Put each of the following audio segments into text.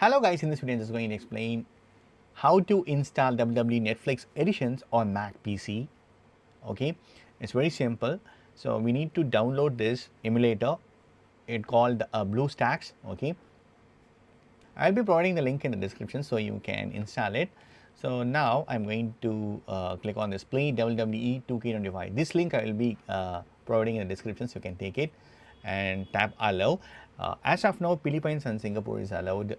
Hello guys, in this video I'm just going to explain how to install WWE Netflix editions on Mac PC. Okay, it's very simple. So we need to download this emulator. It's called BlueStacks. Okay, I'll be providing the link in the description so you can install it. So now I'm going to click on this play WWE 2K25. This link I will be providing in the description so you can take it and tap allow. As of now, Philippines and Singapore is allowed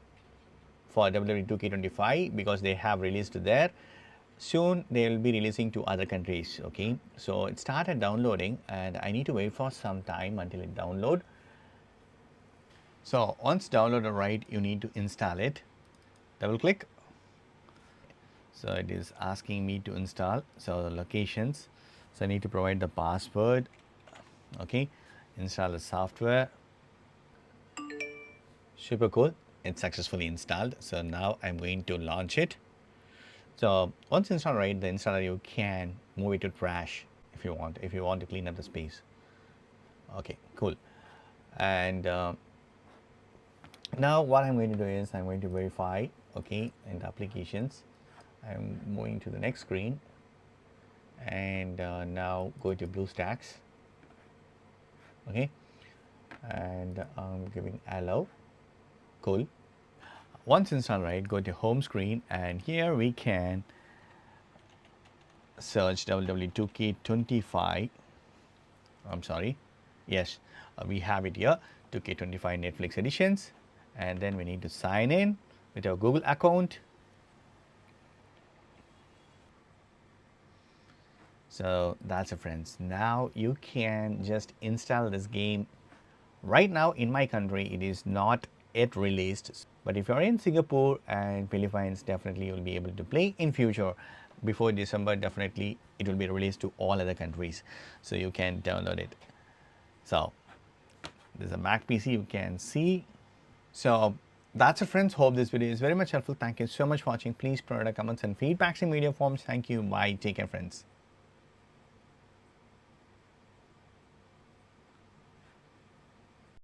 for WWE 2K25 because they have released there. Soon they will be releasing to other countries. Okay, so it started downloading and I need to wait for some time until it download. So once downloaded, right, you need to install it. Double click. So it is asking me to install. So the locations. So I need to provide the password. Okay, install the software. Super cool. It's successfully installed. So now I'm going to launch it. So once installed, right, the installer, you can move it to trash if you want to clean up the space. Okay, cool. And now what I'm going to do is I'm going to verify. Okay, in the applications, I'm moving to the next screen and now go to BlueStacks. Okay, and I'm giving allow. Cool. Once installed, right, go to home screen and here we can search WWE 2K25. I'm sorry. Yes, we have it here, 2K25 Netflix editions. And then we need to sign in with our Google account. So that's it, friends. Now you can just install this game. Right now in my country, it is not yet released. But if you're in Singapore and Philippines, definitely you'll be able to play in future. Before December, definitely it will be released to all other countries. So you can download it. So there's a Mac PC you can see. So that's it, friends. Hope this video is very much helpful. Thank you so much for watching. Please provide comments and feedbacks in video forms. Thank you. Bye. Take care, friends.